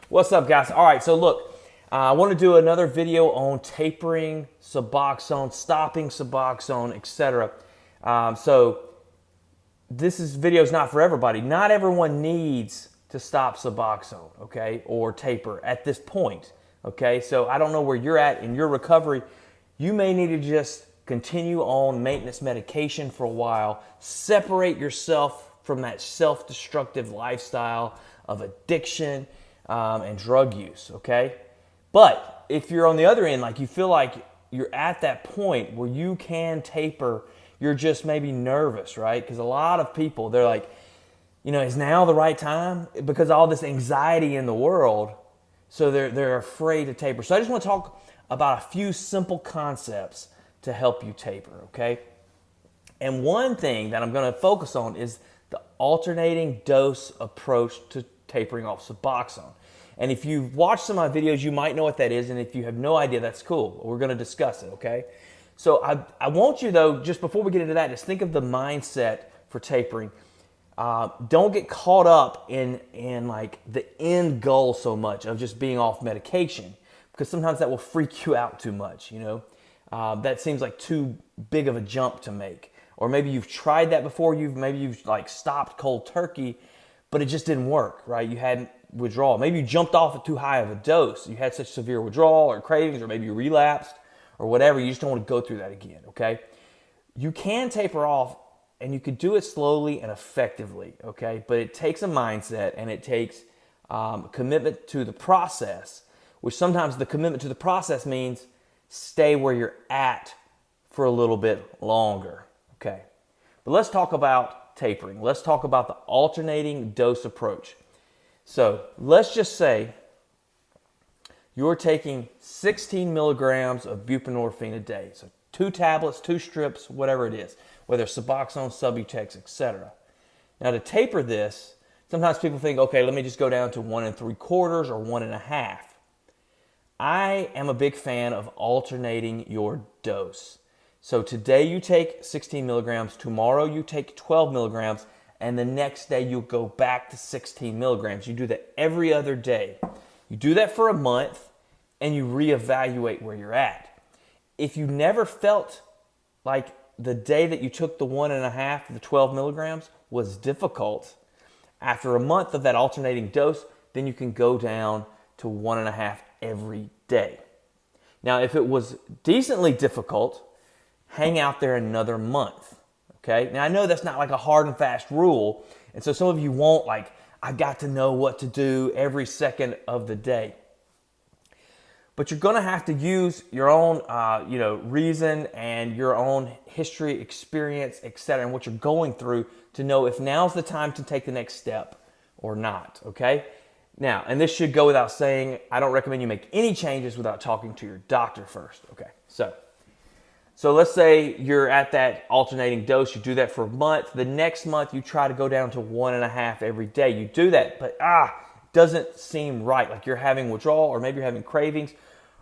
What's up, guys? All right, so look, I want to do another video on tapering Suboxone, stopping Suboxone, etc. So this video is not for everybody. Not everyone needs to stop Suboxone, okay, or taper at this point, okay? So I don't know where you're at in your recovery. You may need to just continue on maintenance medication for a while, separate yourself from that self-destructive lifestyle of addiction and drug use, okay? But if you're on the other end, like you feel like you're at that point where you can taper, you're just maybe nervous, right? Because a lot of people, they're like, you know, is now the right time? Because all this anxiety in the world, so they're afraid to taper. So I just want to talk about a few simple concepts to help you taper, okay? And one thing that I'm going to focus on is the alternating dose approach to tapering off Suboxone. And if you've watched some of my videos, you might know what that is. And if you have no idea, that's cool. We're going to discuss it, okay? So I want you, though, just before we get into that, just think of the mindset for tapering. Don't get caught up in like the end goal so much of just being off medication, because sometimes that will freak you out too much, you know? That seems like too big of a jump to make. Or maybe you've tried that before, maybe you've like stopped cold turkey, but it just didn't work, right? You had withdrawal. Maybe you jumped off at too high of a dose. You had such severe withdrawal or cravings, or maybe you relapsed or whatever. You just don't want to go through that again, okay? You can taper off, and you can do it slowly and effectively, okay? But it takes a mindset, and it takes commitment to the process, which sometimes the commitment to the process means stay where you're at for a little bit longer, okay? But let's talk about tapering. Let's talk about the alternating dose approach. So let's just say you're taking 16 milligrams of buprenorphine a day. So 2 tablets, 2 strips, whatever it is, whether Suboxone, Subutex, etc. Now to taper this, sometimes people think, okay, let me just go down to 1 3/4 or 1 1/2. I am a big fan of alternating your dose. So today you take 16 milligrams, tomorrow you take 12 milligrams, and the next day you'll go back to 16 milligrams. You do that every other day. You do that for a month, and you reevaluate where you're at. If you never felt like the day that you took the 1 1/2, the 12 milligrams was difficult, after a month of that alternating dose, then you can go down to 1 1/2 every day. Now, if it was decently difficult, hang out there another month, okay? Now, I know that's not like a hard and fast rule, and so some of you won't like, I got to know what to do every second of the day. But you're going to have to use your own, reason and your own history, experience, etc., and what you're going through to know if now's the time to take the next step or not, okay? Now, and this should go without saying, I don't recommend you make any changes without talking to your doctor first, okay? So let's say you're at that alternating dose, you do that for a month. The next month, you try to go down to 1 1/2 every day. You do that, but doesn't seem right. Like you're having withdrawal, or maybe you're having cravings.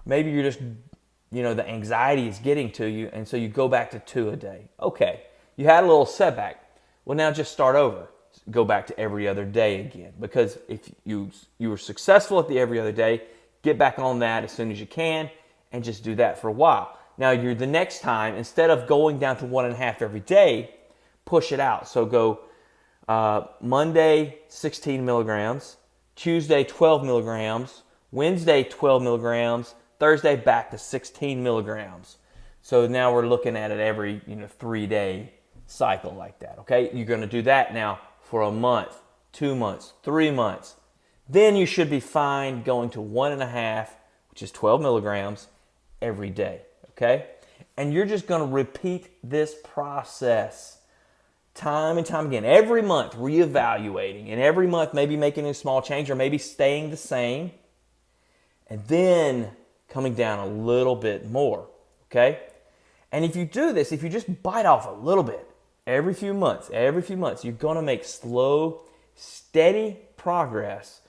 Maybe you're just, the anxiety is getting to you, and so you go back to 2 a day. Okay, you had a little setback. Well, now just start over. Go back to every other day again. Because if you were successful at the every other day, get back on that as soon as you can, and just do that for a while. Now, the next time, instead of going down to 1 1/2 every day, push it out. So go Monday, 16 milligrams, Tuesday, 12 milligrams, Wednesday, 12 milligrams, Thursday, back to 16 milligrams. So now we're looking at it every 3-day cycle like that, okay? You're going to do that now for a month, 2 months, 3 months. Then you should be fine going to 1 1/2, which is 12 milligrams, every day. Okay? And you're just going to repeat this process time and time again. Every month, reevaluating. And every month, maybe making a small change or maybe staying the same. And then coming down a little bit more. Okay? And if you do this, if you just bite off a little bit every few months, you're going to make slow, steady progress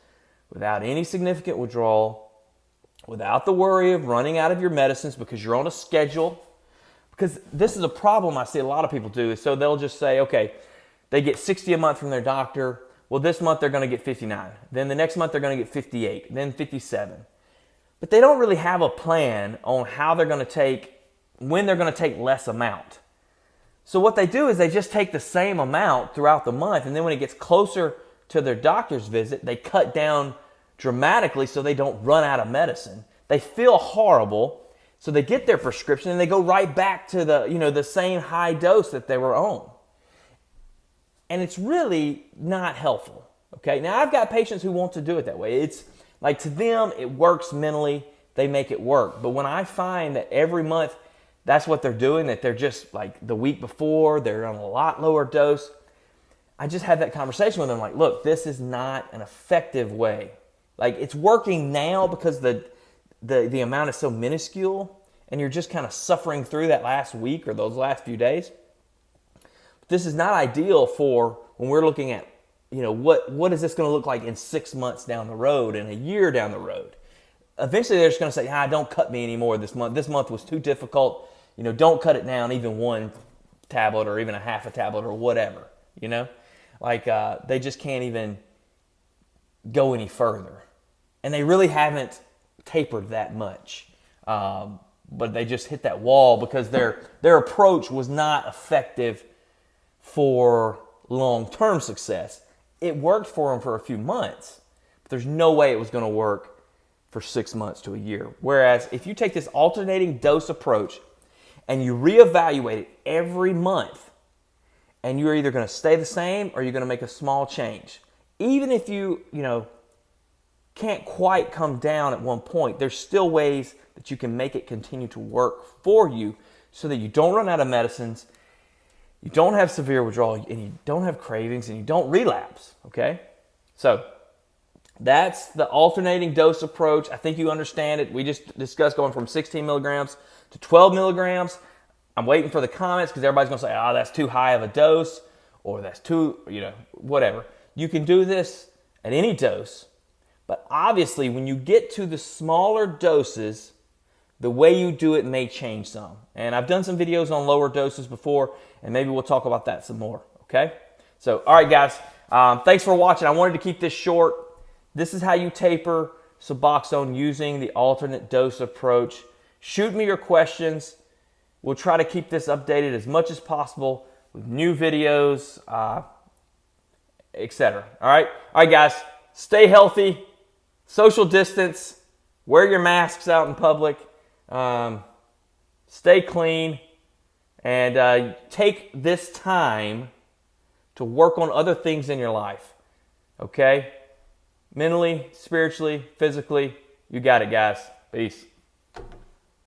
without any significant withdrawal, without the worry of running out of your medicines because you're on a schedule. Because this is a problem I see a lot of people do. So they'll just say, okay, they get 60 a month from their doctor. well, this month they're going to get 59. Then the next month they're going to get 58, then 57. But they don't really have a plan on how they're going to take, when they're going to take less amount. So what they do is they just take the same amount throughout the month, and then when it gets closer to their doctor's visit, they cut down dramatically so they don't run out of medicine. They feel horrible, so they get their prescription and they go right back to the same high dose that they were on. And it's really not helpful. Okay, now I've got patients who want to do it that way. It's like, to them, it works mentally, they make it work. But when I find that every month that's what they're doing, that they're just like the week before, they're on a lot lower dose, I just have that conversation with them like, look, this is not an effective way. Like, it's working now because the amount is so minuscule and you're just kind of suffering through that last week or those last few days. But this is not ideal for when we're looking at, what is this going to look like in 6 months down the road and a year down the road. Eventually they're just going to say, don't cut me anymore this month. This month was too difficult. Don't cut it down even one tablet or even a half a tablet or whatever, they just can't even go any further. And they really haven't tapered that much. But they just hit that wall because their approach was not effective for long-term success. It worked for them for a few months, but there's no way it was going to work for 6 months to a year. Whereas if you take this alternating dose approach and you reevaluate it every month, and you're either going to stay the same or you're going to make a small change. Even if you can't quite come down at one point, there's still ways that you can make it continue to work for you so that you don't run out of medicines, you don't have severe withdrawal, and you don't have cravings, and you don't relapse, okay? So that's the alternating dose approach. I think you understand it. We just discussed going from 16 milligrams to 12 milligrams. I'm waiting for the comments because everybody's going to say, that's too high of a dose, or that's too, whatever. You can do this at any dose, but obviously when you get to the smaller doses, the way you do it may change some. And I've done some videos on lower doses before, and maybe we'll talk about that some more, okay? So, all right, guys, thanks for watching. I wanted to keep this short. This is how you taper Suboxone using the alternate dose approach. Shoot me your questions. We'll try to keep this updated as much as possible with new videos, etc. All right, guys, stay healthy, social distance, wear your masks out in public, stay clean, and take this time to work on other things in your life, okay? Mentally, spiritually, physically, you got it, guys. Peace.